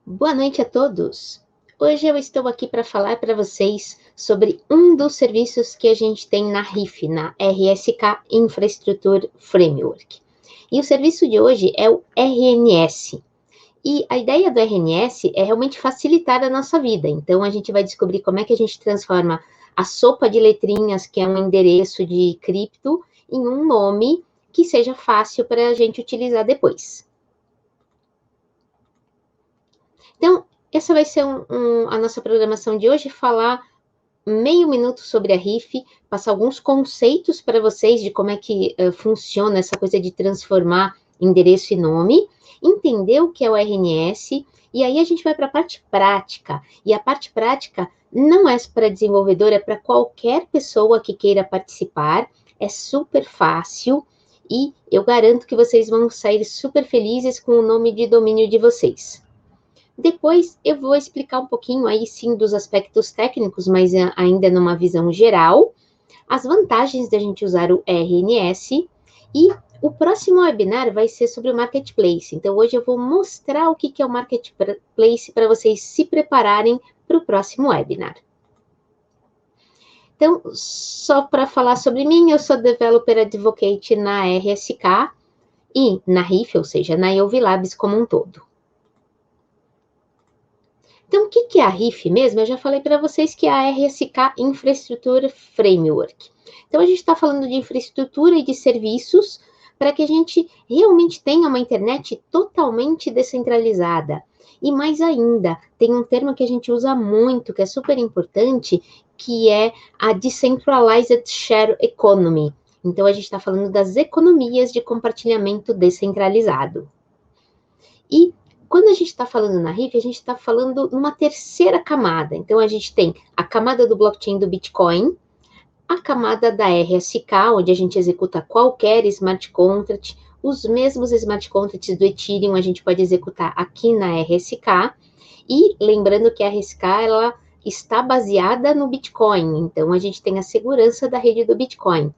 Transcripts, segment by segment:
Boa noite a todos! Hoje eu estou aqui para falar para vocês sobre um dos serviços que a gente tem na RIF, na RSK Infrastructure Framework. E o serviço de hoje é o RNS. E a ideia do RNS é realmente facilitar a nossa vida. Então, a gente vai descobrir como é que a gente transforma a sopa de letrinhas, que é um endereço de cripto, em um nome que seja fácil para a gente utilizar depois. Então, essa vai ser a nossa programação de hoje, falar meio minuto sobre a RIF, passar alguns conceitos para vocês de como é que funciona essa coisa de transformar endereço e nome, entender o que é o RNS, e aí a gente vai para a parte prática. E a parte prática não é para desenvolvedor, é para qualquer pessoa que queira participar, é super fácil, e eu garanto que vocês vão sair super felizes com o nome de domínio de vocês. Depois eu vou explicar um pouquinho aí sim dos aspectos técnicos, mas ainda numa visão geral, as vantagens da gente usar o RNS, e o próximo webinar vai ser sobre o Marketplace. Então hoje eu vou mostrar o que é o Marketplace para vocês se prepararem para o próximo webinar. Então, só para falar sobre mim, eu sou Developer Advocate na RSK e na RIF, ou seja, na EUV Labs como um todo. Então, o que é a RIF mesmo? Eu já falei para vocês que é a RSK Infrastructure Framework. Então, a gente está falando de infraestrutura e de serviços para que a gente realmente tenha uma internet totalmente descentralizada. E mais ainda, tem um termo que a gente usa muito, que é super importante, que é a Decentralized Share Economy. Então, a gente está falando das economias de compartilhamento descentralizado. E quando a gente está falando na RIF, a gente está falando numa terceira camada. Então, a gente tem a camada do blockchain do Bitcoin, a camada da RSK, onde a gente executa qualquer smart contract, os mesmos smart contracts do Ethereum a gente pode executar aqui na RSK, e lembrando que a RSK, ela está baseada no Bitcoin, então a gente tem a segurança da rede do Bitcoin.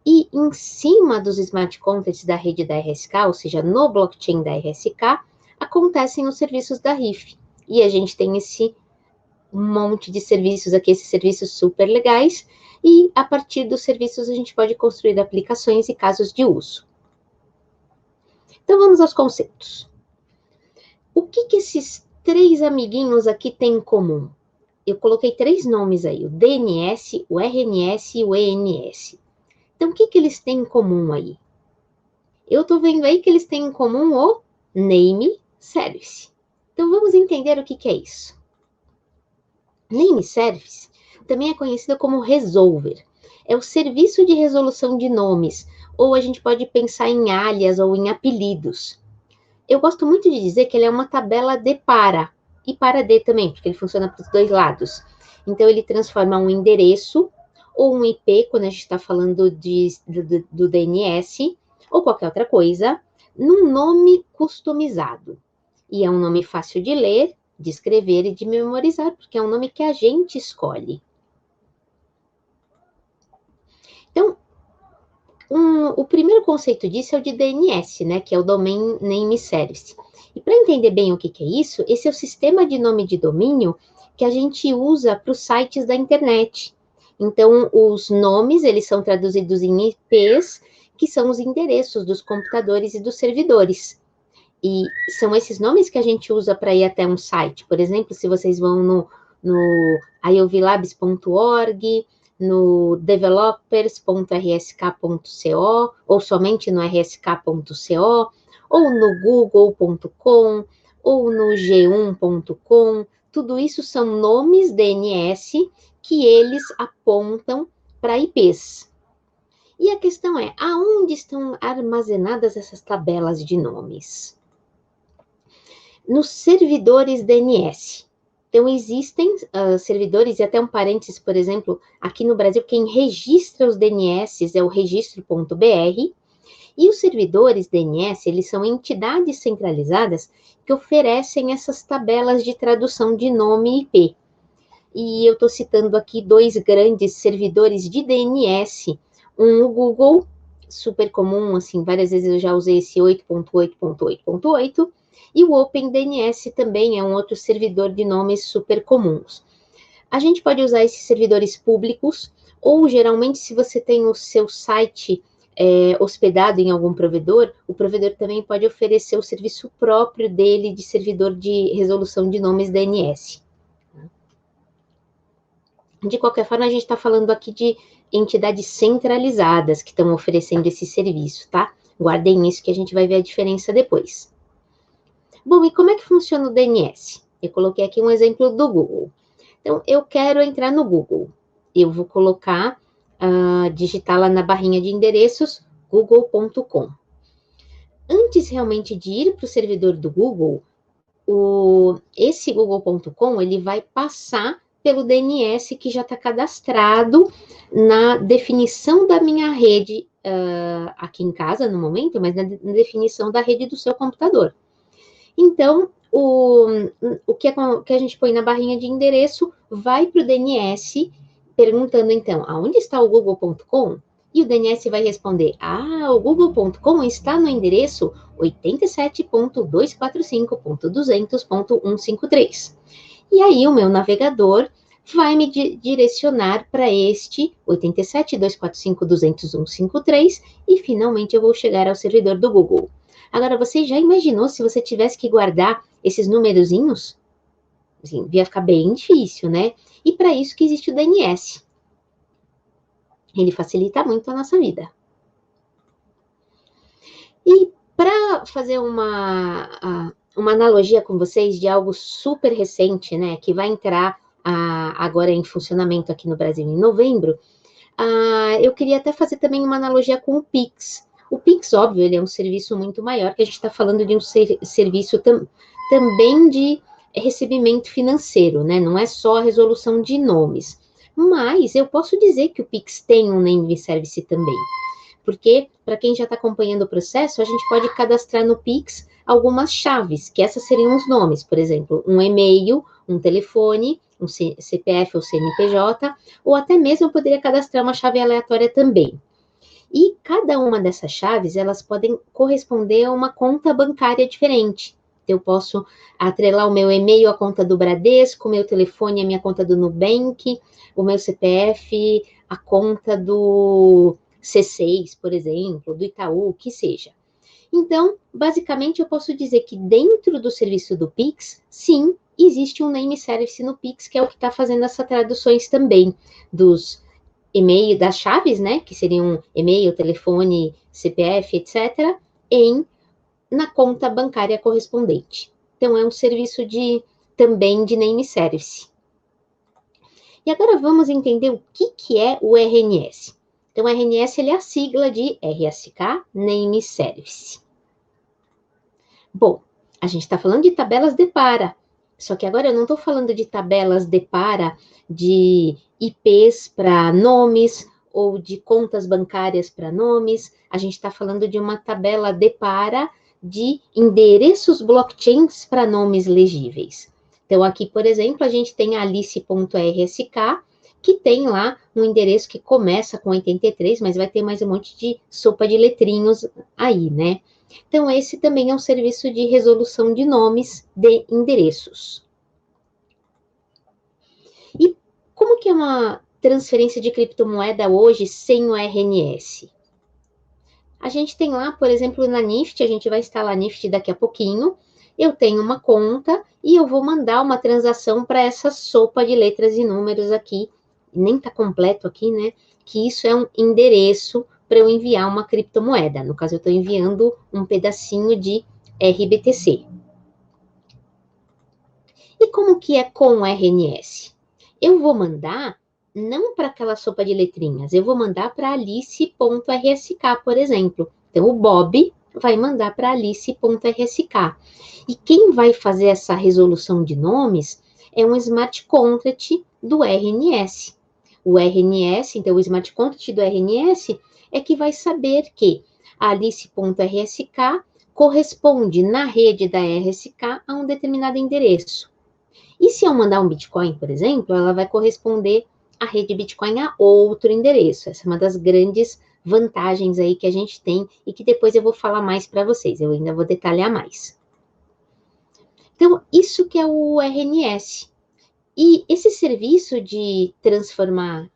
E em cima dos smart contracts da rede da RSK, ou seja, no blockchain da RSK, acontecem os serviços da RIF. E a gente tem esse monte de serviços aqui, esses serviços super legais, e a partir dos serviços a gente pode construir aplicações e casos de uso. Então vamos aos conceitos. O que esses três amiguinhos aqui têm em comum? Eu coloquei três nomes aí, o DNS, o RNS e o ENS. Então o que eles têm em comum aí? Eu estou vendo aí que eles têm em comum o Name Service. Então, vamos entender o que é isso. Name Service também é conhecido como Resolver. É o serviço de resolução de nomes, ou a gente pode pensar em alias ou em apelidos. Eu gosto muito de dizer que ele é uma tabela de para, e para de também, porque ele funciona para os dois lados. Então, ele transforma um endereço ou um IP, quando a gente está falando do DNS, ou qualquer outra coisa, num nome customizado. E é um nome fácil de ler, de escrever e de memorizar, porque é um nome que a gente escolhe. Então, o primeiro conceito disso é o de DNS, né, que é o Domain Name Service. E para entender bem o que é isso, esse é o sistema de nome de domínio que a gente usa para os sites da internet. Então, os nomes, eles são traduzidos em IPs, que são os endereços dos computadores e dos servidores. E são esses nomes que a gente usa para ir até um site. Por exemplo, se vocês vão no iovlabs.org, no developers.rsk.co, ou somente no rsk.co, ou no google.com, ou no g1.com, tudo isso são nomes DNS que eles apontam para IPs. E a questão é, aonde estão armazenadas essas tabelas de nomes? Nos servidores DNS. Então, existem servidores, e até um parênteses, por exemplo, aqui no Brasil, quem registra os DNS é o registro.br, e os servidores DNS, eles são entidades centralizadas que oferecem essas tabelas de tradução de nome IP. E eu estou citando aqui dois grandes servidores de DNS, um o Google super comum, assim, várias vezes eu já usei esse 8.8.8.8, e o OpenDNS também é um outro servidor de nomes super comuns. A gente pode usar esses servidores públicos, ou geralmente se você tem o seu site hospedado em algum provedor, o provedor também pode oferecer o serviço próprio dele de servidor de resolução de nomes DNS. De qualquer forma, a gente está falando aqui de entidades centralizadas que estão oferecendo esse serviço, tá? Guardem isso que a gente vai ver a diferença depois. Bom, e como é que funciona o DNS? Eu coloquei aqui um exemplo do Google. Então, eu quero entrar no Google. Eu vou colocar, digitar lá na barrinha de endereços, google.com. Antes realmente de ir para o servidor do Google, esse google.com, ele vai passar pelo DNS que já está cadastrado na definição da minha rede, aqui em casa no momento, mas na definição da rede do seu computador. Então, o que a gente põe na barrinha de endereço vai para o DNS, perguntando então, aonde está o google.com? E o DNS vai responder, o google.com está no endereço 87.245.200.153. E aí o meu navegador vai me direcionar para este 87.245.200.153 e finalmente eu vou chegar ao servidor do Google. Agora, você já imaginou se você tivesse que guardar esses numerozinhos? Assim, ia ficar bem difícil, né? E para isso que existe o DNS. Ele facilita muito a nossa vida. E para fazer uma analogia com vocês de algo super recente, né, que vai entrar agora em funcionamento aqui no Brasil em novembro, eu queria até fazer também uma analogia com o Pix. O Pix, óbvio, ele é um serviço muito maior, que a gente está falando de um serviço também de recebimento financeiro, né? Não é só a resolução de nomes. Mas eu posso dizer que o Pix tem um name service também. Porque, para quem já está acompanhando o processo, a gente pode cadastrar no Pix algumas chaves, que essas seriam os nomes, por exemplo, um e-mail, um telefone, um CPF ou CNPJ, ou até mesmo eu poderia cadastrar uma chave aleatória também. E cada uma dessas chaves, elas podem corresponder a uma conta bancária diferente. Eu posso atrelar o meu e-mail à conta do Bradesco, o meu telefone à minha conta do Nubank, o meu CPF à conta do C6, por exemplo, do Itaú, o que seja. Então, basicamente, eu posso dizer que dentro do serviço do Pix, sim, existe um name service no Pix, que é o que está fazendo essas traduções também dos e-mail, das chaves, né, que seriam e-mail, telefone, CPF, etc., na conta bancária correspondente. Então, é um serviço também de name service. E agora vamos entender o que é o RNS. Então, o RNS ele é a sigla de RSK Name Service. Bom, a gente está falando de tabelas de para, só que agora eu não estou falando de tabelas de para de IPs para nomes ou de contas bancárias para nomes, a gente está falando de uma tabela de para de endereços blockchains para nomes legíveis. Então, aqui, por exemplo, a gente tem a alice.rsk, que tem lá um endereço que começa com 83, mas vai ter mais um monte de sopa de letrinhos aí, né? Então, esse também é um serviço de resolução de nomes de endereços. E como que é uma transferência de criptomoeda hoje sem o RNS? A gente tem lá, por exemplo, na NIFT, a gente vai instalar a NIFT daqui a pouquinho, eu tenho uma conta e eu vou mandar uma transação para essa sopa de letras e números aqui, nem está completo aqui, né? Que isso é um endereço para eu enviar uma criptomoeda. No caso, eu estou enviando um pedacinho de RBTC. E como que é com o RNS? Eu vou mandar não para aquela sopa de letrinhas, eu vou mandar para alice.rsk, por exemplo. Então, o Bob vai mandar para alice.rsk. E quem vai fazer essa resolução de nomes é um smart contract do RNS. O RNS, então, o smart contract do RNS é que vai saber que a alice.rsk corresponde na rede da RSK a um determinado endereço. E se eu mandar um Bitcoin, por exemplo, ela vai corresponder à rede Bitcoin a outro endereço. Essa é uma das grandes vantagens aí que a gente tem e que depois eu vou falar mais para vocês, eu ainda vou detalhar mais. Então, isso que é o RNS. E esse serviço de transformar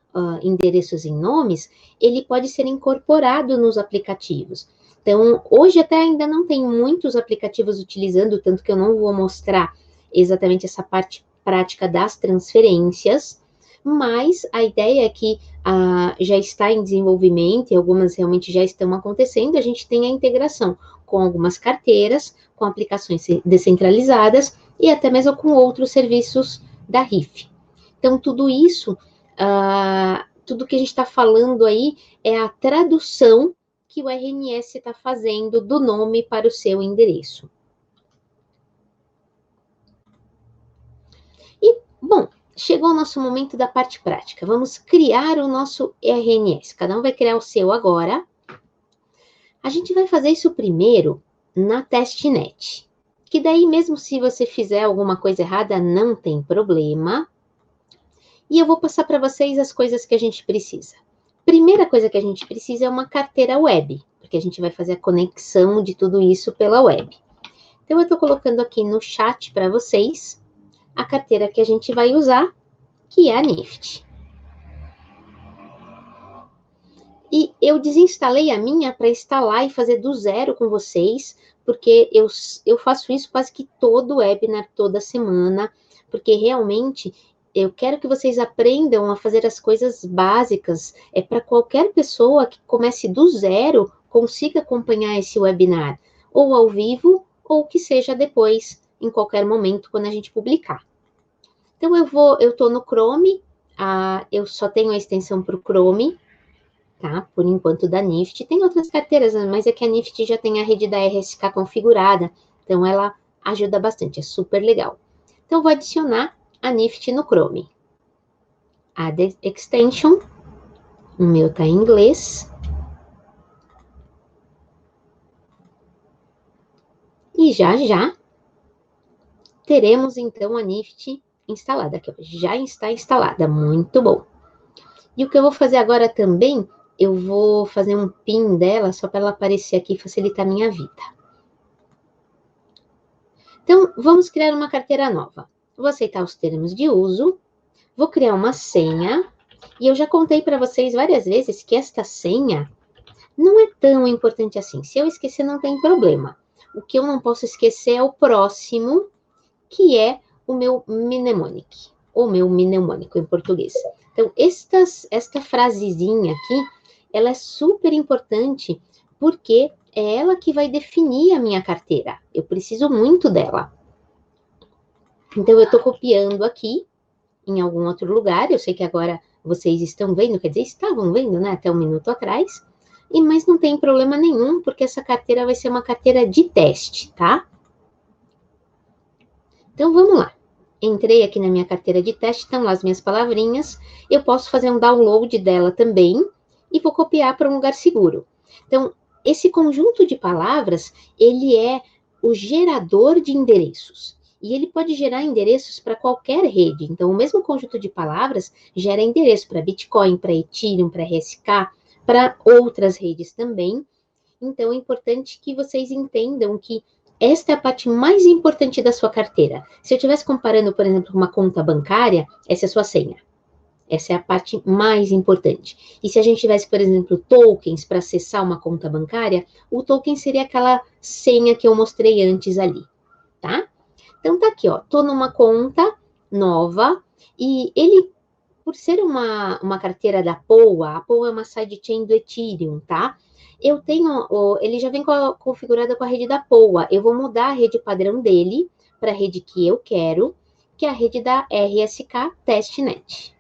endereços em nomes, ele pode ser incorporado nos aplicativos. Então, hoje até ainda não tem muitos aplicativos utilizando, tanto que eu não vou mostrar exatamente essa parte prática das transferências, mas a ideia é que já está em desenvolvimento e algumas realmente já estão acontecendo, a gente tem a integração com algumas carteiras, com aplicações descentralizadas e até mesmo com outros serviços da RIF. Então, tudo isso, tudo que a gente está falando aí é a tradução que o RNS está fazendo do nome para o seu endereço. E, bom, chegou o nosso momento da parte prática. Vamos criar o nosso RNS. Cada um vai criar o seu agora. A gente vai fazer isso primeiro na testnet. Que daí, mesmo se você fizer alguma coisa errada, não tem problema. E eu vou passar para vocês as coisas que a gente precisa. Primeira coisa que a gente precisa é uma carteira web, porque a gente vai fazer a conexão de tudo isso pela web. Então, eu estou colocando aqui no chat para vocês a carteira que a gente vai usar, que é a NIFT. E eu desinstalei a minha para instalar e fazer do zero com vocês, porque eu faço isso quase que todo webinar, toda semana, porque realmente eu quero que vocês aprendam a fazer as coisas básicas, para qualquer pessoa que comece do zero, consiga acompanhar esse webinar, ou ao vivo, ou que seja depois, em qualquer momento, quando a gente publicar. Então, eu estou no Chrome, eu só tenho a extensão para o Chrome, tá? Por enquanto da NIFT. Tem outras carteiras, mas é que a NIFT já tem a rede da RSK configurada, então ela ajuda bastante, é super legal. Então, vou adicionar a NIFT no Chrome. Add extension, o meu está em inglês. E já teremos, então, a NIFT instalada aqui. Já está instalada, muito bom. E o que eu vou fazer agora também, eu vou fazer um pin dela, só para ela aparecer aqui e facilitar a minha vida. Então, vamos criar uma carteira nova. Vou aceitar os termos de uso, vou criar uma senha, e eu já contei para vocês várias vezes que esta senha não é tão importante assim. Se eu esquecer, não tem problema. O que eu não posso esquecer é o próximo, que é o meu mnemonic, ou meu mnemônico em português. Então, esta frasezinha aqui, ela é super importante, porque é ela que vai definir a minha carteira. Eu preciso muito dela. Então, eu estou copiando aqui, em algum outro lugar. Eu sei que agora vocês estão vendo, quer dizer, estavam vendo, né, até um minuto atrás. Mas não tem problema nenhum, porque essa carteira vai ser uma carteira de teste, tá? Então, vamos lá. Entrei aqui na minha carteira de teste, estão lá as minhas palavrinhas. Eu posso fazer um download dela também e vou copiar para um lugar seguro. Então, esse conjunto de palavras, ele é o gerador de endereços. E ele pode gerar endereços para qualquer rede. Então, o mesmo conjunto de palavras gera endereço para Bitcoin, para Ethereum, para RSK, para outras redes também. Então, é importante que vocês entendam que esta é a parte mais importante da sua carteira. Se eu estivesse comparando, por exemplo, com uma conta bancária, essa é a sua senha. Essa é a parte mais importante. E se a gente tivesse, por exemplo, tokens para acessar uma conta bancária, o token seria aquela senha que eu mostrei antes ali, tá? Então, tá aqui, ó. Tô numa conta nova e ele, por ser uma carteira da POA, a POA é uma sidechain do Ethereum, tá? Eu tenho, ele já vem configurado com a rede da POA. Eu vou mudar a rede padrão dele para a rede que eu quero, que é a rede da RSK Testnet.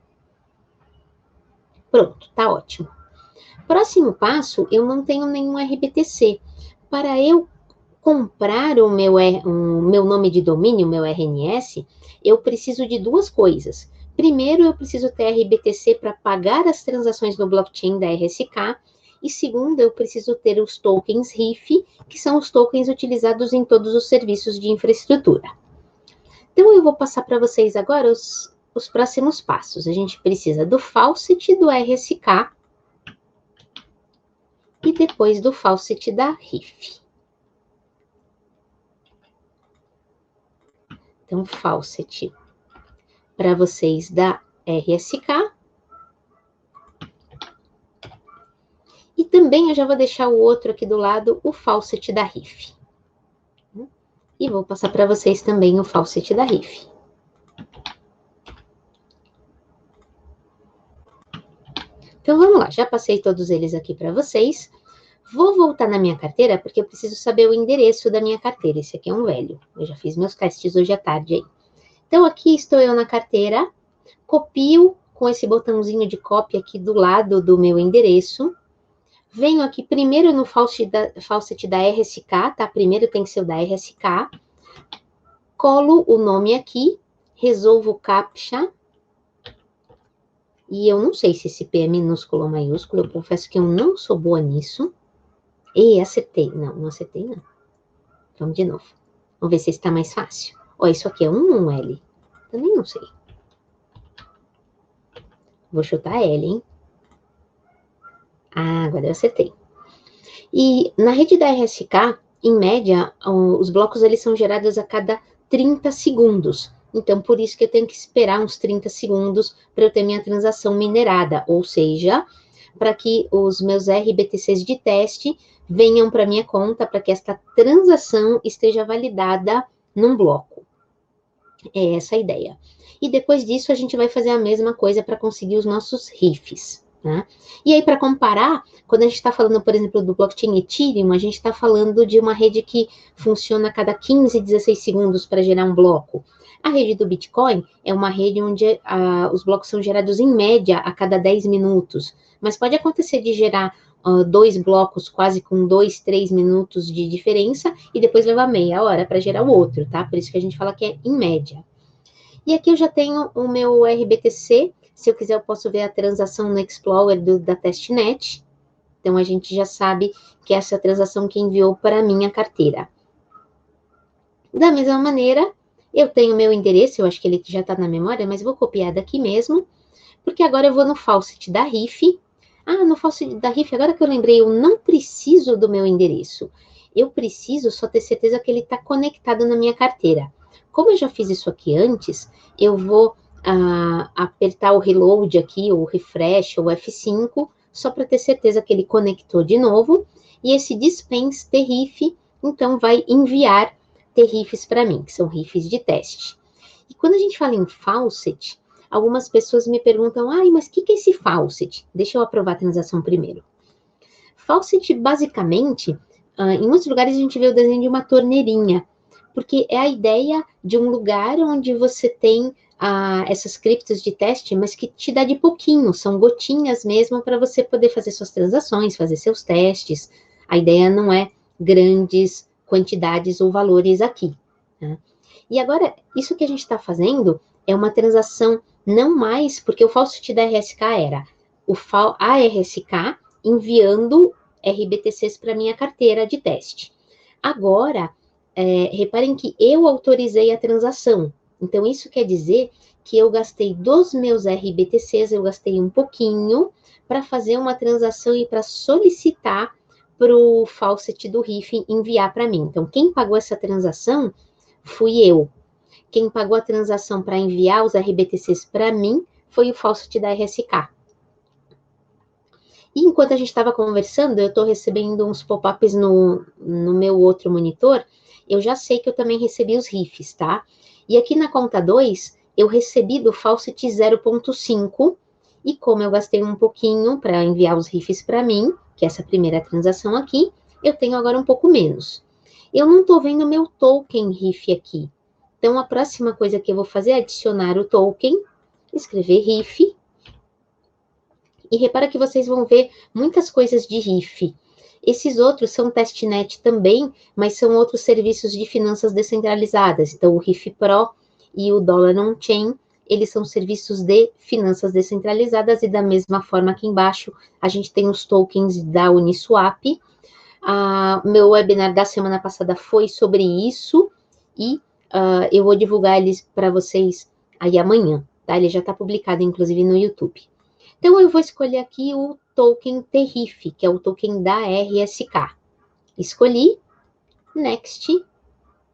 Pronto, tá ótimo. Próximo passo, eu não tenho nenhum RBTC. Para eu comprar o meu nome de domínio, o meu RNS, eu preciso de duas coisas. Primeiro, eu preciso ter RBTC para pagar as transações no blockchain da RSK. E segundo, eu preciso ter os tokens RIF, que são os tokens utilizados em todos os serviços de infraestrutura. Então, eu vou passar para vocês agora os próximos passos. A gente precisa do faucet do RSK. e depois do faucet da RIF. Então, faucet para vocês da RSK. E também eu já vou deixar o outro aqui do lado, o faucet da RIF. E vou passar para vocês também o faucet da RIF. Então, vamos lá, já passei todos eles aqui para vocês. Vou voltar na minha carteira, porque eu preciso saber o endereço da minha carteira. Esse aqui é um velho. Eu já fiz meus testes hoje à tarde aí. Então, aqui estou eu na carteira. Copio com esse botãozinho de cópia aqui do lado do meu endereço. Venho aqui primeiro no faucet da RSK, tá? Primeiro tem que ser o da RSK. Colo o nome aqui, resolvo o CAPTCHA. E eu não sei se esse P é minúsculo ou maiúsculo, eu confesso que eu não sou boa nisso. E acertei. Não, não acertei não. Vamos de novo. Vamos ver se está mais fácil. Ó, isso aqui é um L. Também não sei. Vou chutar L, hein? Ah, agora eu acertei. E na rede da RSK, em média, os blocos eles são gerados a cada 30 segundos. Então, por isso que eu tenho que esperar uns 30 segundos para eu ter minha transação minerada. Ou seja, para que os meus RBTCs de teste venham para minha conta, para que esta transação esteja validada num bloco. É essa a ideia. E depois disso, a gente vai fazer a mesma coisa para conseguir os nossos RIFs. Né? E aí, para comparar, quando a gente está falando, por exemplo, do blockchain Ethereum, a gente está falando de uma rede que funciona a cada 15, 16 segundos para gerar um bloco. A rede do Bitcoin é uma rede onde os blocos são gerados em média a cada 10 minutos. Mas pode acontecer de gerar 2 blocos quase com 2, 3 minutos de diferença e depois levar meia hora para gerar o outro, tá? Por isso que a gente fala que é em média. E aqui eu já tenho o meu RBTC. Se eu quiser, eu posso ver a transação no Explorer da testnet. Então, a gente já sabe que essa é a transação que enviou para a minha carteira. Da mesma maneira, eu tenho meu endereço, eu acho que ele já está na memória, mas vou copiar daqui mesmo, porque agora eu vou no faucet da RIF. Ah, no faucet da RIF, agora que eu lembrei, eu não preciso do meu endereço. Eu preciso só ter certeza que ele está conectado na minha carteira. Como eu já fiz isso aqui antes, eu vou apertar o reload aqui, ou refresh, ou F5, só para ter certeza que ele conectou de novo. E esse dispense TRIF, então, vai enviar TRIFs para mim, que são RIFs de teste. E quando a gente fala em faucet, algumas pessoas me perguntam, mas o que é esse faucet? Deixa eu aprovar a transação primeiro. Faucet, basicamente, em muitos lugares a gente vê o desenho de uma torneirinha, porque é a ideia de um lugar onde você tem essas criptos de teste, mas que te dá de pouquinho, são gotinhas mesmo para você poder fazer suas transações, fazer seus testes. A ideia não é grandes quantidades ou valores aqui. Né? E agora, isso que a gente está fazendo é uma transação não mais, porque o faucet da RSK era a RSK enviando RBTCs para minha carteira de teste. Agora, reparem que eu autorizei a transação. Então, isso quer dizer que eu gastei dos meus RBTCs, eu gastei um pouquinho para fazer uma transação e para solicitar para o faucet do RIF enviar para mim. Então, quem pagou essa transação fui eu. Quem pagou a transação para enviar os RBTCs para mim foi o faucet da RSK. E enquanto a gente estava conversando, eu estou recebendo uns pop-ups no meu outro monitor, eu já sei que eu também recebi os RIFs, tá? E aqui na conta 2, eu recebi do faucet 0.5, e como eu gastei um pouquinho para enviar os RIFs para mim, que é essa primeira transação aqui, eu tenho agora um pouco menos. Eu não estou vendo meu token RIF aqui. Então, a próxima coisa que eu vou fazer é adicionar o token, escrever RIF, e repara que vocês vão ver muitas coisas de RIF. Esses outros são testnet também, mas são outros serviços de finanças descentralizadas. Então, o RIF Pro e o Dollar On-Chain, eles são serviços de finanças descentralizadas, e da mesma forma aqui embaixo, a gente tem os tokens da Uniswap. Meu webinar da semana passada foi sobre isso, e eu vou divulgar eles para vocês aí amanhã, tá? Ele já está publicado, inclusive, no YouTube. Então, eu vou escolher aqui o token TRIF, que é o token da RSK. Escolhi, Next,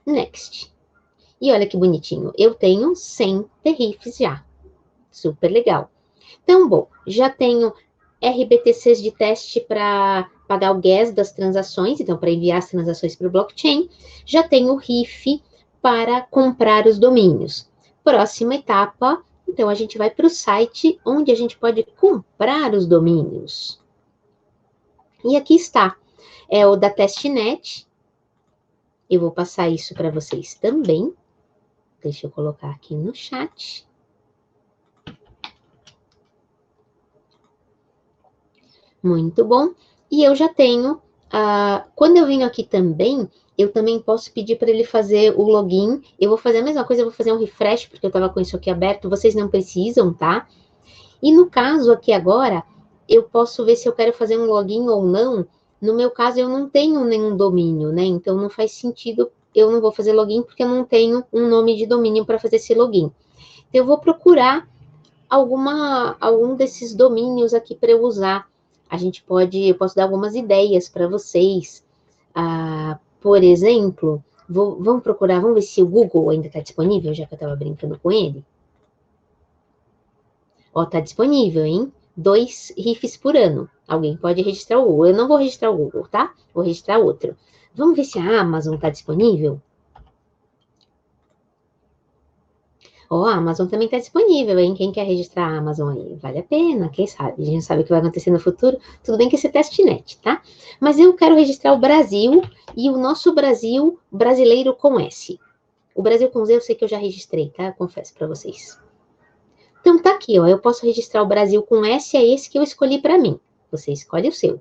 Next. E olha que bonitinho, eu tenho 100 TRIFs já. Super legal. Então, bom, já tenho RBTCs de teste para pagar o gas das transações, então para enviar as transações para o blockchain. Já tenho o RIF para comprar os domínios. Próxima etapa, então a gente vai para o site onde a gente pode comprar os domínios. E aqui está, é o da testnet. Eu vou passar isso para vocês também. Deixa eu colocar aqui no chat. Muito bom. E eu já tenho, quando eu venho aqui também, eu também posso pedir para ele fazer o login. Eu vou fazer a mesma coisa, eu vou fazer um refresh, porque eu estava com isso aqui aberto. Vocês não precisam, tá? E no caso aqui agora, eu posso ver se eu quero fazer um login ou não. No meu caso, eu não tenho nenhum domínio, né? Então, não faz sentido, eu não vou fazer login, porque eu não tenho um nome de domínio para fazer esse login. Então, eu vou procurar algum desses domínios aqui para eu usar. Eu posso dar algumas ideias para vocês. Por exemplo, vamos procurar, vamos ver se o Google ainda está disponível, já que eu estava brincando com ele. Ó, está disponível, hein? 2 RIFs por ano. Alguém pode registrar o Google. Eu não vou registrar o Google, tá? Vou registrar outro. Vamos ver se a Amazon está disponível? Ó, a Amazon também está disponível, hein? Quem quer registrar a Amazon aí? Vale a pena, quem sabe? A gente sabe o que vai acontecer no futuro. Tudo bem que esse testnet, tá? Mas eu quero registrar o Brasil e o nosso Brasil brasileiro com S. O Brasil com Z eu sei que eu já registrei, tá? Eu confesso para vocês. Então tá aqui, ó. Eu posso registrar o Brasil com S, é esse que eu escolhi para mim. Você escolhe o seu.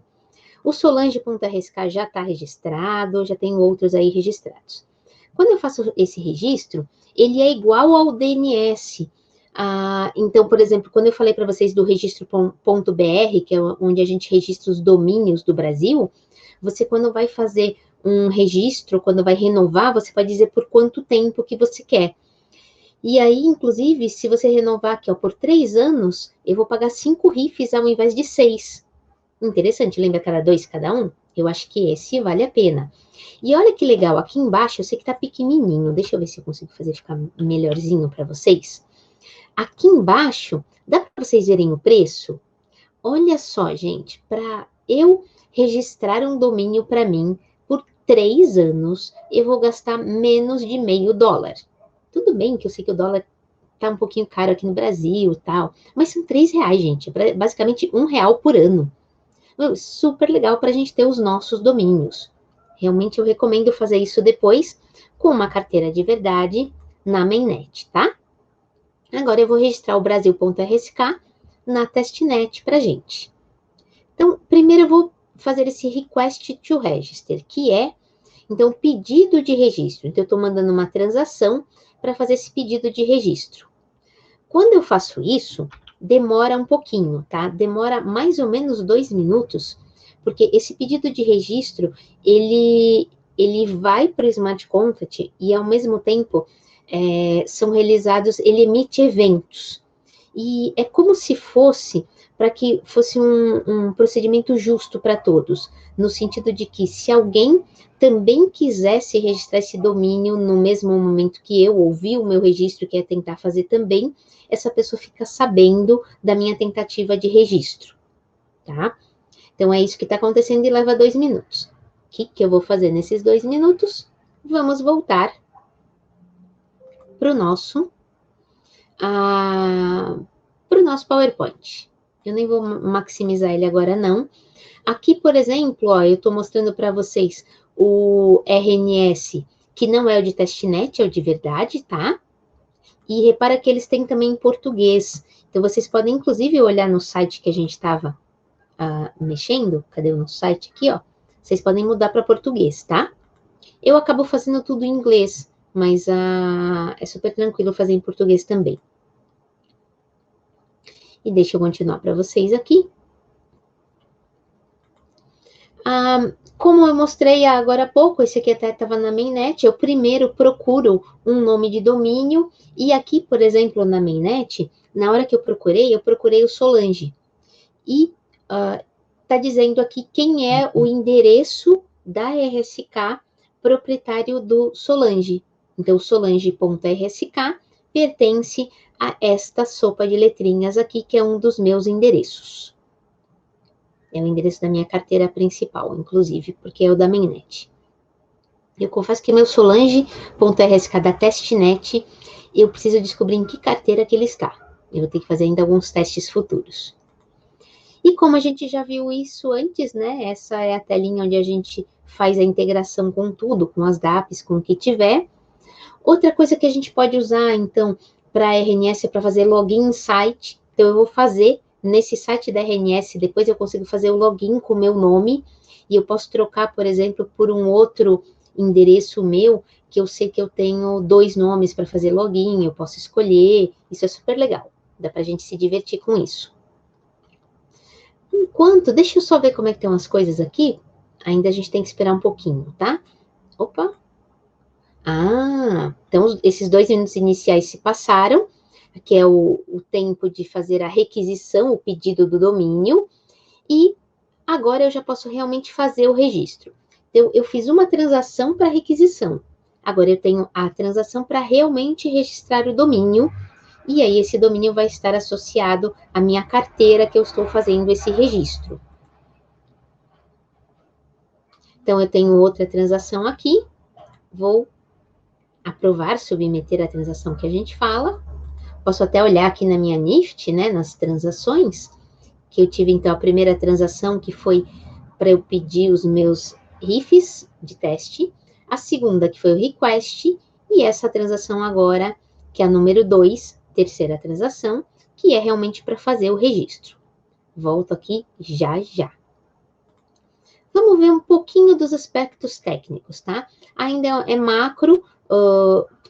O Solange.RSK já está registrado, já tenho outros aí registrados. Quando eu faço esse registro, ele é igual ao DNS. Então, por exemplo, quando eu falei para vocês do registro.br, que é onde a gente registra os domínios do Brasil, você quando vai fazer um registro, quando vai renovar, você pode dizer por quanto tempo que você quer. E aí, inclusive, se você renovar aqui, ó, por 3 anos, eu vou pagar 5 RIFs ao invés de 6. Interessante, lembra que era 2 cada um? Eu acho que esse vale a pena. E olha que legal, aqui embaixo, eu sei que tá pequenininho, deixa eu ver se eu consigo fazer ficar melhorzinho para vocês. Aqui embaixo, dá para vocês verem o preço? Olha só, gente, para eu registrar um domínio para mim por 3 anos, eu vou gastar menos de $0,5. Tudo bem que eu sei que o dólar tá um pouquinho caro aqui no Brasil e tal, mas são R$3, gente, basicamente R$1 por ano. Super legal para a gente ter os nossos domínios. Realmente eu recomendo fazer isso depois com uma carteira de verdade na mainnet, tá? Agora eu vou registrar o Brasil.RSK na testnet para gente. Então, primeiro eu vou fazer esse request to register, que é, então, pedido de registro. Então, eu estou mandando uma transação para fazer esse pedido de registro. Quando eu faço isso, demora um pouquinho, tá? Demora mais ou menos 2 minutos, porque esse pedido de registro, ele vai para o Smart Contract e, ao mesmo tempo, são realizados, ele emite eventos. E é como se fosse, para que fosse um procedimento justo para todos, no sentido de que se alguém também quisesse registrar esse domínio no mesmo momento que eu ouvi o meu registro, que é tentar fazer também, essa pessoa fica sabendo da minha tentativa de registro, tá? Então, é isso que está acontecendo e leva 2 minutos. O que eu vou fazer nesses 2 minutos? Vamos voltar para o nosso PowerPoint. Eu nem vou maximizar ele agora, não. Aqui, por exemplo, ó, eu estou mostrando para vocês o RNS, que não é o de testnet, é o de verdade, tá? E repara que eles têm também em português. Então, vocês podem, inclusive, olhar no site que a gente estava mexendo. Cadê o nosso site aqui, ó? Vocês podem mudar para português, tá? Eu acabo fazendo tudo em inglês, mas é super tranquilo fazer em português também. E deixa eu continuar para vocês aqui. Como eu mostrei agora há pouco, esse aqui até estava na mainnet, eu primeiro procuro um nome de domínio, e aqui, por exemplo, na mainnet, na hora que eu procurei o Solange. E está dizendo aqui quem é o endereço da RSK proprietário do Solange. Então, solange.rsk pertence a esta sopa de letrinhas aqui, que é um dos meus endereços. É o endereço da minha carteira principal, inclusive, porque é o da mainnet. Eu confesso que meu solange.rsk da testnet, eu preciso descobrir em que carteira que ele está. Eu vou ter que fazer ainda alguns testes futuros. E como a gente já viu isso antes, né? Essa é a telinha onde a gente faz a integração com tudo, com as DAPs, com o que tiver. Outra coisa que a gente pode usar, então, para a RNS é para fazer login em site. Então, eu vou fazer nesse site da RNS, depois eu consigo fazer o login com o meu nome, e eu posso trocar, por exemplo, por um outro endereço meu, que eu sei que eu tenho 2 nomes para fazer login, eu posso escolher, isso é super legal, dá para a gente se divertir com isso. Enquanto, deixa eu só ver como é que estão as coisas aqui, ainda a gente tem que esperar um pouquinho, tá? Opa! Então esses 2 minutos iniciais se passaram, que é o tempo de fazer a requisição, o pedido do domínio, e agora eu já posso realmente fazer o registro. Então, eu fiz uma transação para requisição, agora eu tenho a transação para realmente registrar o domínio, e aí esse domínio vai estar associado à minha carteira que eu estou fazendo esse registro. Então, eu tenho outra transação aqui, vou aprovar, submeter a transação que a gente fala. Posso até olhar aqui na minha NIFT, né, nas transações, que eu tive, então, a primeira transação, que foi para eu pedir os meus RIFs de teste, a segunda, que foi o request, e essa transação agora, que é a número 2, terceira transação, que é realmente para fazer o registro. Volto aqui já, já. Vamos ver um pouquinho dos aspectos técnicos, tá? Ainda é macro,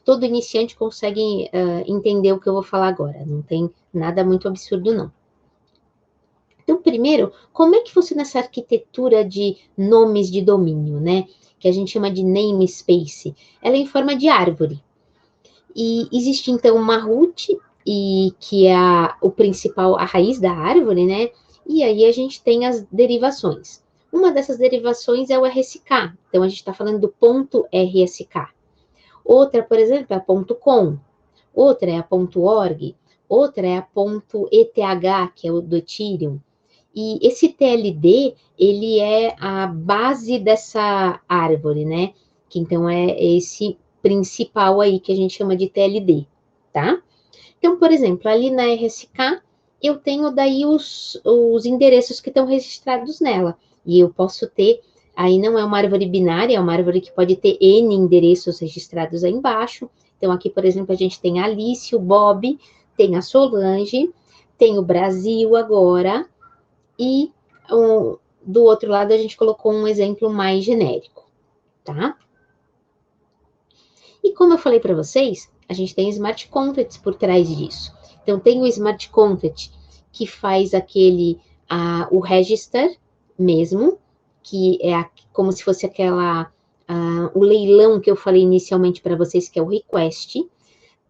todo iniciante consegue entender o que eu vou falar agora, não tem nada muito absurdo, não. Então, primeiro, como é que funciona essa arquitetura de nomes de domínio, né? Que a gente chama de namespace. Ela é em forma de árvore. E existe, então, uma root, que é o principal, a raiz da árvore, né? E aí a gente tem as derivações. Uma dessas derivações é o RSK. Então, a gente está falando do ponto RSK. Outra, por exemplo, é a .com. Outra é a .org. Outra é a .eth, que é o do Ethereum. E esse TLD, ele é a base dessa árvore, né? Que então é esse principal aí que a gente chama de TLD, tá? Então, por exemplo, ali na RSK, eu tenho daí os endereços que estão registrados nela. E eu posso ter, aí não é uma árvore binária, é uma árvore que pode ter N endereços registrados aí embaixo. Então, aqui, por exemplo, a gente tem a Alice, o Bob, tem a Solange, tem o Brasil agora, e do outro lado a gente colocou um exemplo mais genérico, tá? E como eu falei para vocês, a gente tem smart contracts por trás disso. Então, tem o smart contract que faz o register mesmo, que é como se fosse o leilão que eu falei inicialmente para vocês, que é o request.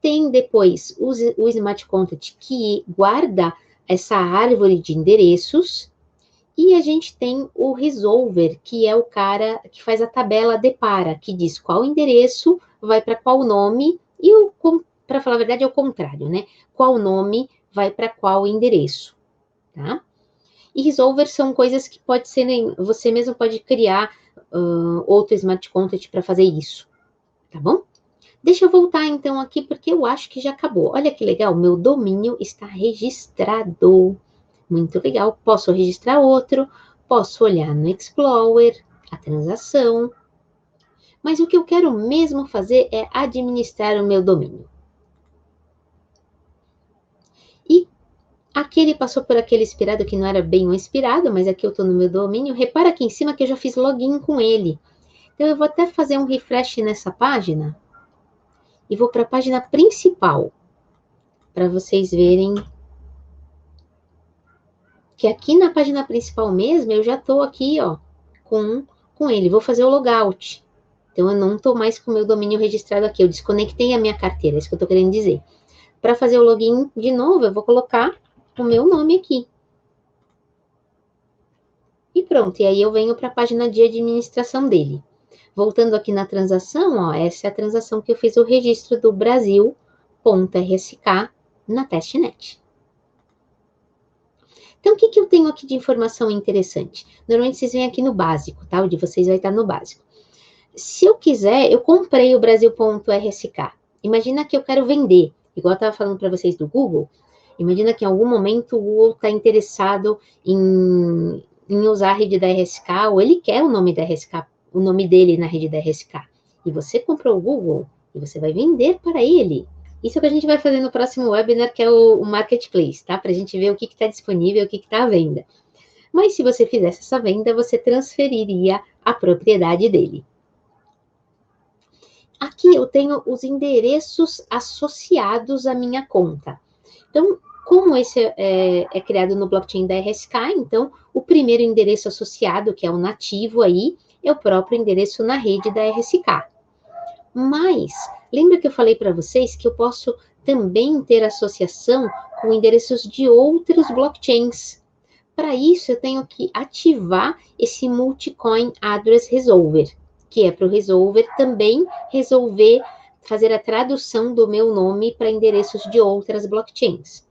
Tem depois o smart contract que guarda essa árvore de endereços. E a gente tem o resolver, que é o cara que faz a tabela depara, que diz qual endereço vai para qual nome, e para falar a verdade é o contrário, né? Qual nome vai para qual endereço, tá? E resolver são coisas que pode ser, você mesmo pode criar outro smart contract para fazer isso, tá bom? Deixa eu voltar então aqui, porque eu acho que já acabou. Olha que legal, meu domínio está registrado. Muito legal. Posso registrar outro, posso olhar no Explorer, a transação. Mas o que eu quero mesmo fazer é administrar o meu domínio. E aqui ele passou por aquele expirado que não era bem um expirado, mas aqui eu estou no meu domínio. Repara aqui em cima que eu já fiz login com ele. Então eu vou até fazer um refresh nessa página e vou para a página principal, para vocês verem que aqui na página principal mesmo, eu já estou aqui, ó, com ele. Vou fazer o logout. Então, eu não estou mais com o meu domínio registrado aqui. Eu desconectei a minha carteira, é isso que eu estou querendo dizer. Para fazer o login de novo, eu vou colocar o meu nome aqui. E pronto, e aí eu venho para a página de administração dele. Voltando aqui na transação, ó, essa é a transação que eu fiz o registro do Brasil.rsk na testnet. Então, o que eu tenho aqui de informação interessante? Normalmente vocês vêm aqui no básico, tá? O de vocês vai estar no básico. Se eu quiser, eu comprei o Brasil.rsk. Imagina que eu quero vender, igual eu estava falando para vocês do Google. Imagina que em algum momento o Google está interessado em usar a rede da RSK, ou ele quer o nome da RSK, o nome dele na rede da RSK. E você comprou o Google, e você vai vender para ele. Isso é o que a gente vai fazer no próximo webinar, que é o Marketplace, tá? Para a gente ver o que está disponível, o que está à venda. Mas se você fizesse essa venda, você transferiria a propriedade dele. Aqui eu tenho os endereços associados à minha conta. Então, como esse é criado no blockchain da RSK, então o primeiro endereço associado, que é o nativo aí, é o próprio endereço na rede da RSK. Mas, lembra que eu falei para vocês que eu posso também ter associação com endereços de outros blockchains. Para isso, eu tenho que ativar esse Multicoin Address Resolver, que é para o Resolver também resolver, fazer a tradução do meu nome para endereços de outras blockchains.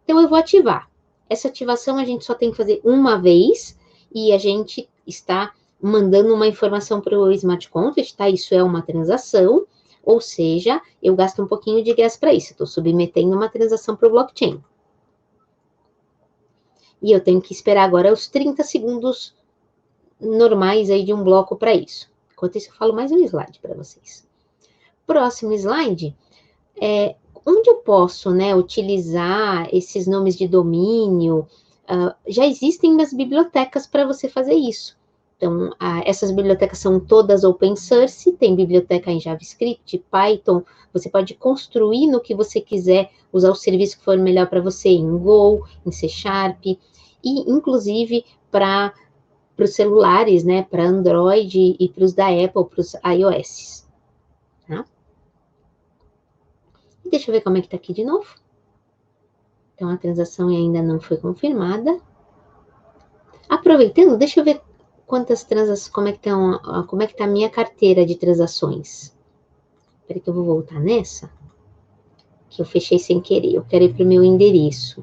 Então, eu vou ativar. Essa ativação a gente só tem que fazer uma vez e a gente está mandando uma informação para o Smart Contract, tá? Isso é uma transação, ou seja, eu gasto um pouquinho de gas para isso. Estou submetendo uma transação para o blockchain. E eu tenho que esperar agora os 30 segundos normais aí de um bloco para isso. Enquanto isso, eu falo mais um slide para vocês. Próximo slide é onde eu posso, né, utilizar esses nomes de domínio. Já existem umas bibliotecas para você fazer isso. Então, essas bibliotecas são todas open source, tem biblioteca em JavaScript, Python, você pode construir no que você quiser, usar o serviço que for melhor para você, em Go, em C#, e inclusive para os celulares, né, para Android e para os da Apple, para os iOS. Tá? E deixa eu ver como é que está aqui de novo. Então, a transação ainda não foi confirmada. Aproveitando, deixa eu ver quantas transações, como é que tá a minha carteira de transações. Espera que eu vou voltar nessa, que eu fechei sem querer. Eu quero ir para o meu endereço.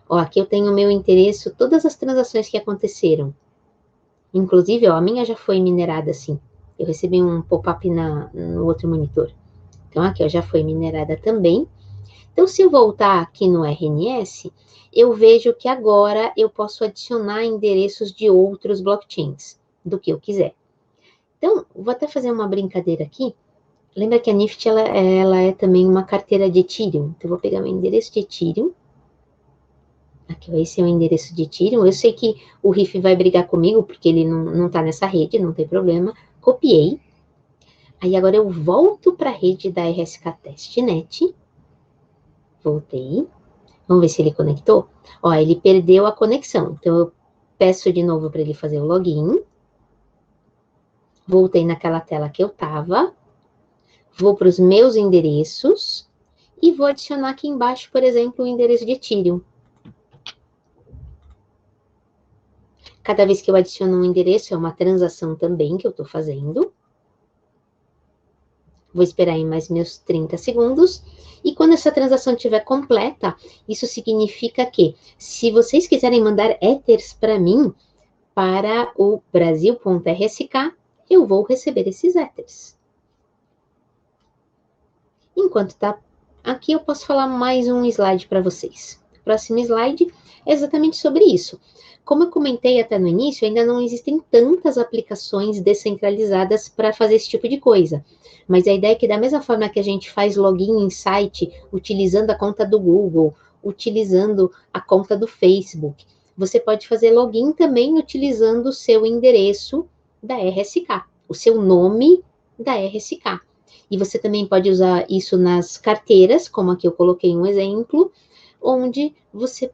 Ó, aqui eu tenho o meu endereço, todas as transações que aconteceram. Inclusive, ó, a minha já foi minerada, assim. Eu recebi um pop-up no outro monitor. Então, aqui, ó, já foi minerada também. Então, se eu voltar aqui no RNS, eu vejo que agora eu posso adicionar endereços de outros blockchains, do que eu quiser. Então, vou até fazer uma brincadeira aqui. Lembra que a NIFT, ela é também uma carteira de Ethereum. Então, eu vou pegar meu endereço de Ethereum. Aqui, esse é o endereço de Ethereum. Eu sei que o Riff vai brigar comigo, porque ele não está nessa rede, não tem problema. Copiei. Aí, agora eu volto para a rede da RSK Testnet. Voltei. Vamos ver se ele conectou. Ó, ele perdeu a conexão. Então, eu peço de novo para ele fazer o login. Voltei naquela tela que eu estava. Vou para os meus endereços. E vou adicionar aqui embaixo, por exemplo, o endereço de Ethereum. Cada vez que eu adiciono um endereço, é uma transação também que eu estou fazendo. Vou esperar aí mais meus 30 segundos. E quando essa transação estiver completa, isso significa que, se vocês quiserem mandar Ethers para mim, para o Brasil.rsk, eu vou receber esses Ethers. Enquanto está aqui, eu posso falar mais um slide para vocês. O próximo slide é exatamente sobre isso. Como eu comentei até no início, ainda não existem tantas aplicações descentralizadas para fazer esse tipo de coisa. Mas a ideia é que, da mesma forma que a gente faz login em site, utilizando a conta do Google, utilizando a conta do Facebook, você pode fazer login também utilizando o seu endereço da RSK, o seu nome da RSK. E você também pode usar isso nas carteiras, como aqui eu coloquei um exemplo, onde você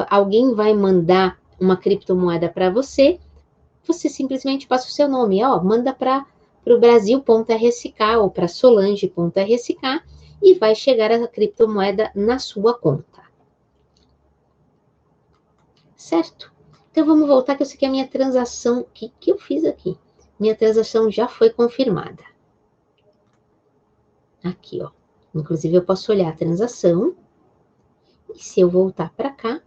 alguém vai mandar uma criptomoeda para você, você simplesmente passa o seu nome, ó, manda para o Brasil.rsk ou para Solange.rsk e vai chegar a criptomoeda na sua conta. Certo? Então, vamos voltar, que eu sei que a minha transação... O que eu fiz aqui? Minha transação já foi confirmada. Aqui, ó. Inclusive, eu posso olhar a transação. E se eu voltar para cá...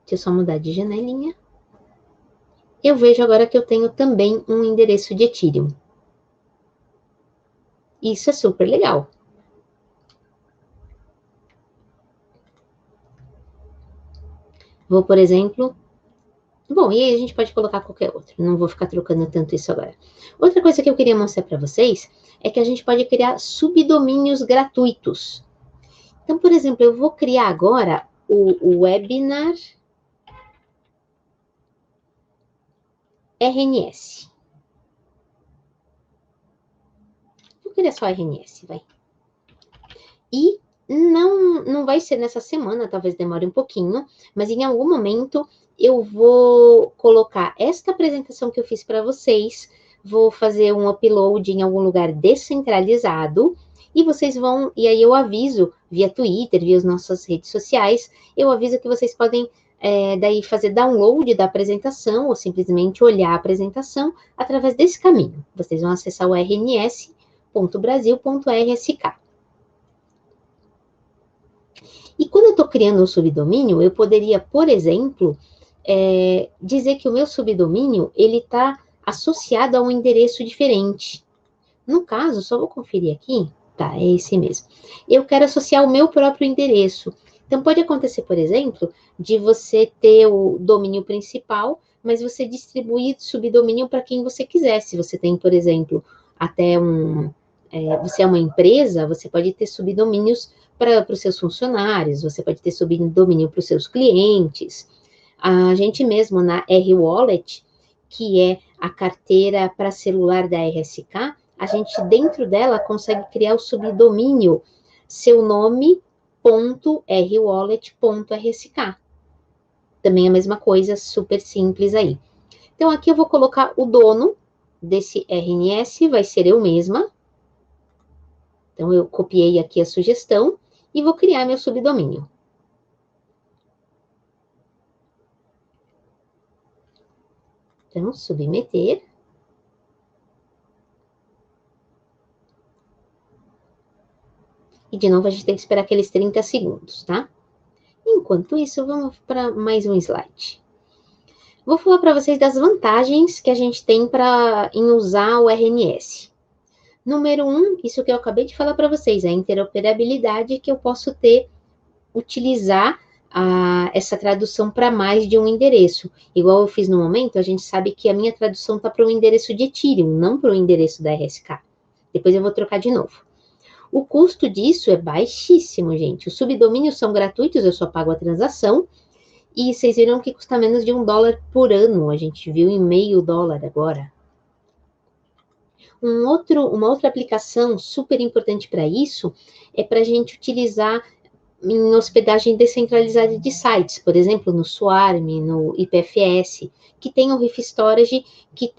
Deixa eu só mudar de janelinha. Eu vejo agora que eu tenho também um endereço de Ethereum. Isso é super legal. Vou, por exemplo... Bom, e aí a gente pode colocar qualquer outro. Não vou ficar trocando tanto isso agora. Outra coisa que eu queria mostrar para vocês é que a gente pode criar subdomínios gratuitos. Então, por exemplo, eu vou criar agora o webinar RNS. Vou criar só RNS, vai. E não vai ser nessa semana, talvez demore um pouquinho, mas em algum momento eu vou colocar esta apresentação que eu fiz para vocês, vou fazer um upload em algum lugar descentralizado, e vocês vão, e aí eu aviso via Twitter, via as nossas redes sociais, eu aviso que vocês podem daí fazer download da apresentação, ou simplesmente olhar a apresentação através desse caminho. Vocês vão acessar o rns.brasil.rsk. E quando eu estou criando um subdomínio, eu poderia, por exemplo, dizer que o meu subdomínio ele está associado a um endereço diferente. No caso, só vou conferir aqui, tá, é esse mesmo. Eu quero associar o meu próprio endereço. Então, pode acontecer, por exemplo, de você ter o domínio principal, mas você distribuir subdomínio para quem você quiser. Se você tem, por exemplo, até você é uma empresa, você pode ter subdomínios para os seus funcionários, você pode ter subdomínio para os seus clientes. A gente mesmo na R-Wallet, que é a carteira para celular da RSK, a gente dentro dela consegue criar o subdomínio seu nome.rwallet.rsk. Também a mesma coisa, super simples aí. Então aqui eu vou colocar o dono desse RNS, vai ser eu mesma. Então eu copiei aqui a sugestão e vou criar meu subdomínio. Então, submeter. E de novo a gente tem que esperar aqueles 30 segundos, tá? Enquanto isso, vamos para mais um slide. Vou falar para vocês das vantagens que a gente tem em usar o RNS. Número 1, isso que eu acabei de falar para vocês, a interoperabilidade que eu posso utilizar essa tradução para mais de um endereço. Igual eu fiz no momento, a gente sabe que a minha tradução está para o endereço de Ethereum, não para o endereço da RSK. Depois eu vou trocar de novo. O custo disso é baixíssimo, gente. Os subdomínios são gratuitos, eu só pago a transação. E vocês viram que custa menos de $1 por ano. A gente viu em $0,5 agora. Uma outra aplicação super importante para isso é para a gente utilizar em hospedagem descentralizada de sites, por exemplo, no Swarm, no IPFS, que tem o Riff Storage, que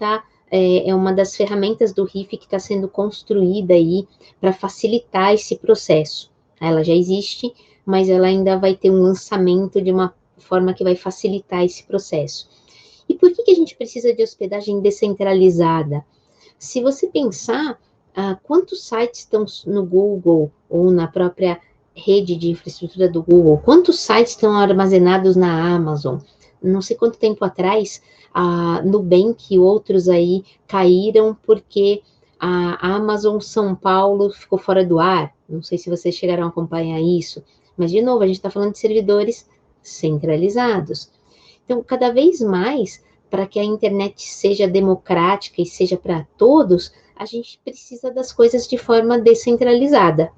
é uma das ferramentas do Riff que está sendo construída aí para facilitar esse processo. Ela já existe, mas ela ainda vai ter um lançamento de uma forma que vai facilitar esse processo. E por que a gente precisa de hospedagem descentralizada? Se você pensar, quantos sites estão no Google ou na própria rede de infraestrutura do Google, quantos sites estão armazenados na Amazon? Não sei quanto tempo atrás, a Nubank e outros aí caíram porque a Amazon São Paulo ficou fora do ar. Não sei se vocês chegaram a acompanhar isso, mas, de novo, a gente está falando de servidores centralizados. Então, cada vez mais, para que a internet seja democrática e seja para todos, a gente precisa das coisas de forma descentralizada.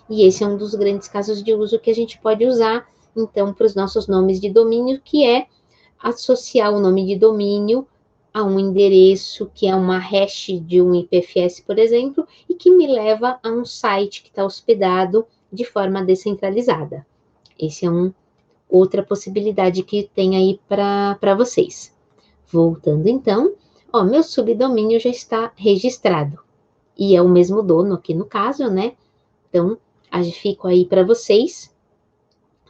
E esse é um dos grandes casos de uso que a gente pode usar, então, para os nossos nomes de domínio, que é associar o nome de domínio a um endereço, que é uma hash de um IPFS, por exemplo, e que me leva a um site que está hospedado de forma descentralizada. Esse é outra possibilidade que tem aí para vocês. Voltando então, meu subdomínio já está registrado. E é o mesmo dono aqui no caso, né? Então, fico aí para vocês,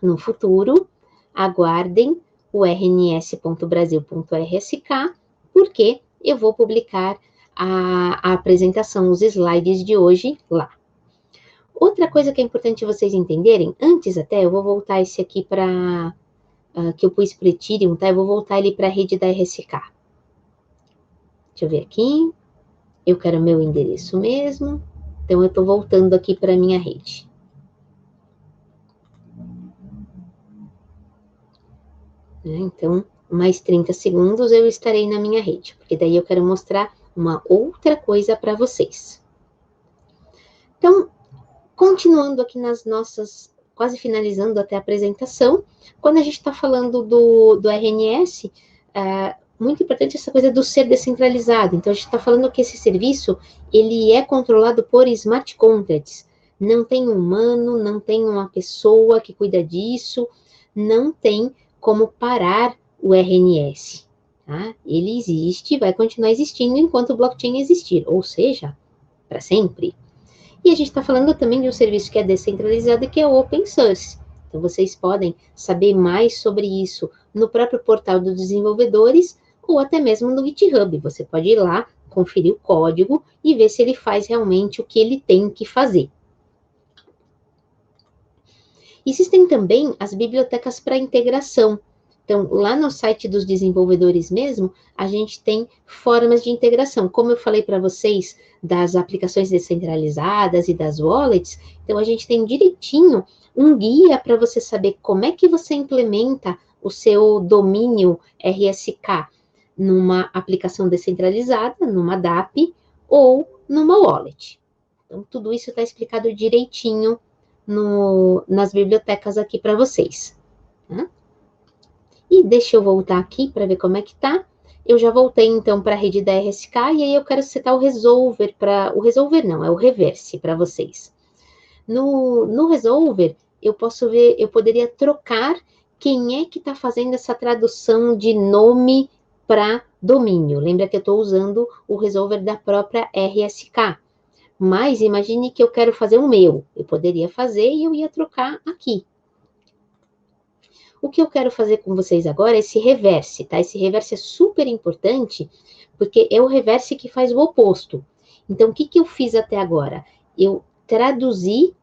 no futuro, aguardem o rns.brasil.rsk, porque eu vou publicar a apresentação, os slides de hoje lá. Outra coisa que é importante vocês entenderem, antes até, eu vou voltar esse aqui para, que eu pus para Ethereum, tá? Eu vou voltar ele para a rede da RSK. Deixa eu ver aqui. Eu quero meu endereço mesmo. Então, eu estou voltando aqui para a minha rede. Então, mais 30 segundos eu estarei na minha rede, porque daí eu quero mostrar uma outra coisa para vocês. Então, continuando aqui nas nossas, quase finalizando até a apresentação, quando a gente está falando do RNS, muito importante essa coisa do ser descentralizado. Então, a gente está falando que esse serviço, ele é controlado por smart contracts. Não tem humano, não tem uma pessoa que cuida disso, não tem como parar o RNS. Tá? Ele existe, vai continuar existindo enquanto o blockchain existir, ou seja, para sempre. E a gente está falando também de um serviço que é descentralizado e que é open source. Então, vocês podem saber mais sobre isso no próprio portal dos desenvolvedores ou até mesmo no GitHub. Você pode ir lá, conferir o código e ver se ele faz realmente o que ele tem que fazer. Existem também as bibliotecas para integração. Então, lá no site dos desenvolvedores mesmo, a gente tem formas de integração. Como eu falei para vocês das aplicações descentralizadas e das wallets, então a gente tem direitinho um guia para você saber como é que você implementa o seu domínio RSK numa aplicação descentralizada, numa DApp ou numa wallet. Então, tudo isso está explicado direitinho nas bibliotecas aqui para vocês. Tá? E deixa eu voltar aqui para ver como é que tá. Eu já voltei, então, para a rede da RSK, e aí eu quero setar o resolver o resolver não, é o reverse para vocês. No resolver, eu posso ver, eu poderia trocar quem é que está fazendo essa tradução de nome para domínio. Lembra que eu estou usando o resolver da própria RSK. Mas imagine que eu quero fazer o meu. Eu poderia fazer e eu ia trocar aqui. O que eu quero fazer com vocês agora é esse reverse, tá? Esse reverse é super importante, porque é o reverse que faz o oposto. Então, o que eu fiz até agora? Eu traduzi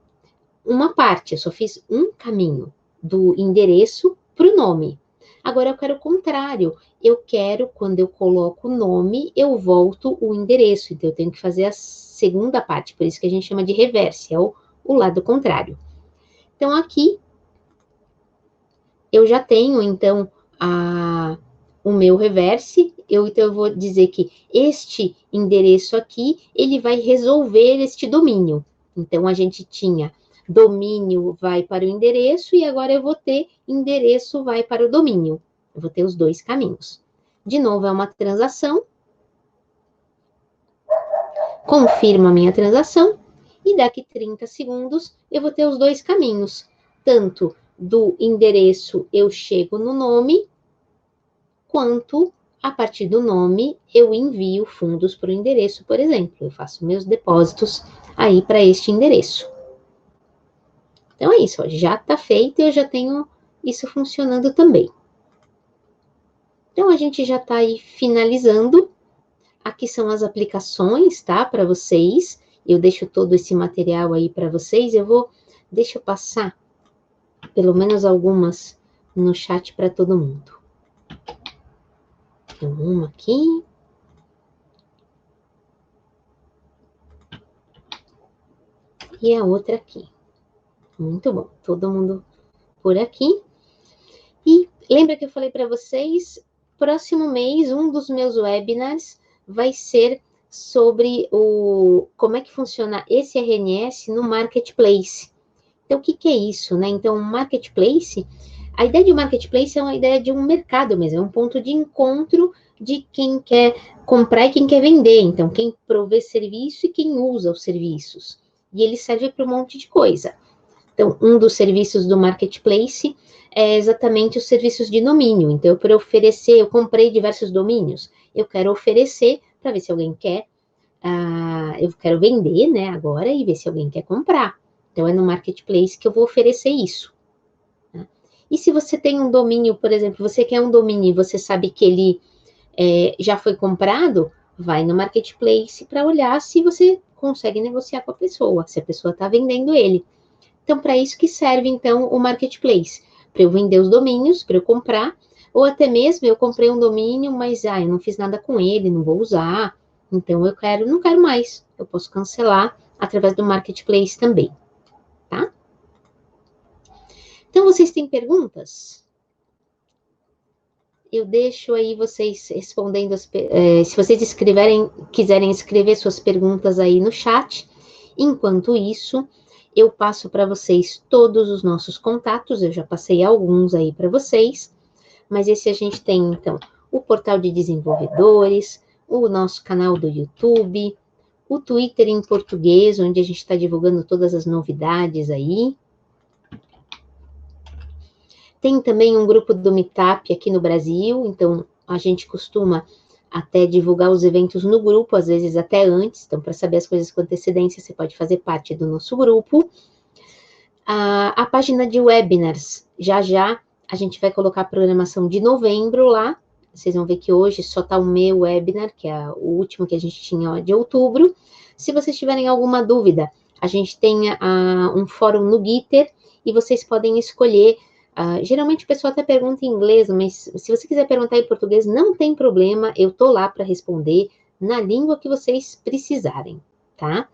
uma parte, eu só fiz um caminho do endereço para o nome. Agora, eu quero o contrário. Eu quero, quando eu coloco o nome, eu volto o endereço. Então, eu tenho que fazer a segunda parte, por isso que a gente chama de reverse, é o lado contrário. Então, aqui, eu já tenho, então, o meu reverse, então eu vou dizer que este endereço aqui, ele vai resolver este domínio. Então, a gente tinha domínio vai para o endereço, e agora eu vou ter endereço vai para o domínio. Eu vou ter os dois caminhos. De novo, é uma transação. Confirmo a minha transação, e daqui 30 segundos eu vou ter os dois caminhos. Tanto do endereço eu chego no nome, quanto a partir do nome eu envio fundos para o endereço, por exemplo. Eu faço meus depósitos aí para este endereço. Então é isso, ó, já está feito e eu já tenho isso funcionando também. Então a gente já está aí finalizando. Aqui são as aplicações, tá, para vocês. Eu deixo todo esse material aí para vocês. Deixa eu passar pelo menos algumas no chat para todo mundo. Tem uma aqui. E a outra aqui. Muito bom, todo mundo por aqui. E lembra que eu falei para vocês, próximo mês, um dos meus webinars vai ser sobre como é que funciona esse RNS no Marketplace. Então, o que é isso, né? Então, Marketplace, a ideia de Marketplace é uma ideia de um mercado mesmo, é um ponto de encontro de quem quer comprar e quem quer vender. Então, quem provê serviço e quem usa os serviços. E ele serve para um monte de coisa. Então, um dos serviços do Marketplace é exatamente os serviços de domínio. Então, para oferecer, eu comprei diversos domínios, eu quero oferecer para ver se alguém quer, eu quero vender, né, agora e ver se alguém quer comprar. Então, é no Marketplace que eu vou oferecer isso. Né? E se você tem um domínio, por exemplo, você quer um domínio e você sabe que ele já foi comprado, vai no marketplace para olhar se você consegue negociar com a pessoa, se a pessoa está vendendo ele. Então, para isso que serve, então, o marketplace. Para eu vender os domínios, para eu comprar, ou até mesmo eu comprei um domínio, mas eu não fiz nada com ele, não vou usar, então não quero mais. Eu posso cancelar através do marketplace também, tá? Então, vocês têm perguntas? Eu deixo aí vocês respondendo, se vocês quiserem escrever suas perguntas aí no chat. Enquanto isso, eu passo para vocês todos os nossos contatos, eu já passei alguns aí para vocês, mas esse a gente tem, então, o portal de desenvolvedores, o nosso canal do YouTube, o Twitter em português, onde a gente está divulgando todas as novidades aí. Tem também um grupo do Meetup aqui no Brasil, então a gente costuma até divulgar os eventos no grupo, às vezes até antes, então para saber as coisas com antecedência, você pode fazer parte do nosso grupo. A página de webinars, já a gente vai colocar a programação de novembro lá, vocês vão ver que hoje só está o meu webinar, que é o último que a gente tinha de outubro. Se vocês tiverem alguma dúvida, a gente tem um fórum no Gitter, e vocês podem escolher. Geralmente o pessoal até pergunta em inglês, mas se você quiser perguntar em português, não tem problema, eu tô lá para responder na língua que vocês precisarem, tá?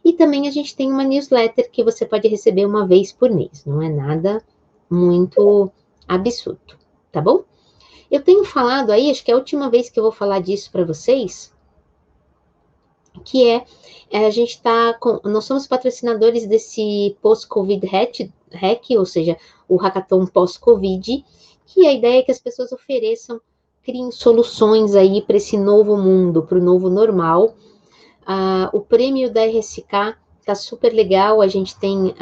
E também a gente tem uma newsletter que você pode receber uma vez por mês, não é nada muito absurdo, tá bom? Eu tenho falado aí, acho que é a última vez que eu vou falar disso para vocês, que a gente nós somos patrocinadores desse Post-Covid Hack, ou seja, o hackathon pós-Covid, que a ideia é que as pessoas criem soluções aí para esse novo mundo, para o novo normal. O prêmio da RSK está super legal, a gente tem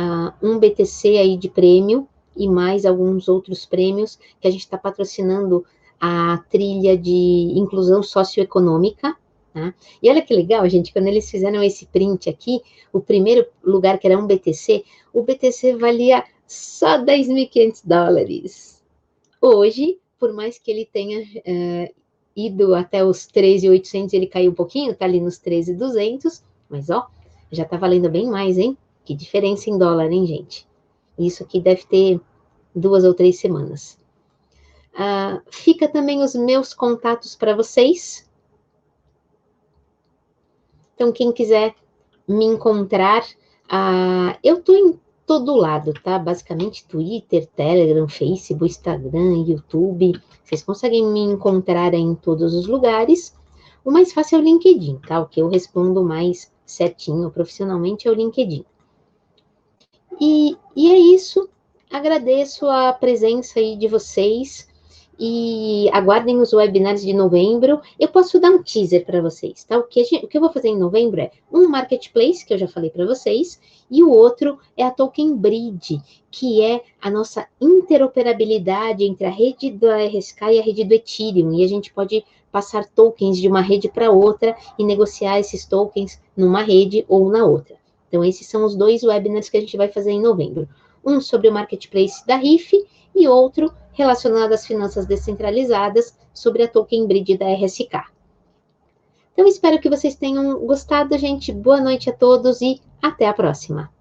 um BTC aí de prêmio e mais alguns outros prêmios que a gente está patrocinando a trilha de inclusão socioeconômica. Tá? E olha que legal, gente, quando eles fizeram esse print aqui, o primeiro lugar, que era um BTC, o BTC valia só $10.500. Hoje, por mais que ele tenha ido até os 13.800, ele caiu um pouquinho, tá ali nos 13.200, mas ó, já tá valendo bem mais, hein? Que diferença em dólar, hein, gente? Isso aqui deve ter 2 ou 3 semanas. Fica também os meus contatos para vocês. Então, quem quiser me encontrar, eu tô em todo lado, tá? Basicamente, Twitter, Telegram, Facebook, Instagram, YouTube. Vocês conseguem me encontrar em todos os lugares. O mais fácil é o LinkedIn, tá? O que eu respondo mais certinho profissionalmente é o LinkedIn. E é isso. Agradeço a presença aí de vocês. E aguardem os webinars de novembro. Eu posso dar um teaser para vocês, tá? O que eu vou fazer em novembro é um marketplace, que eu já falei para vocês, e o outro é a Token Bridge, que é a nossa interoperabilidade entre a rede da RSK e a rede do Ethereum, e a gente pode passar tokens de uma rede para outra e negociar esses tokens numa rede ou na outra. Então, esses são os 2 webinars que a gente vai fazer em novembro. Um sobre o marketplace da RIF e outro relacionado às finanças descentralizadas, sobre a Token Bridge da RSK. Então, espero que vocês tenham gostado, gente. Boa noite a todos e até a próxima.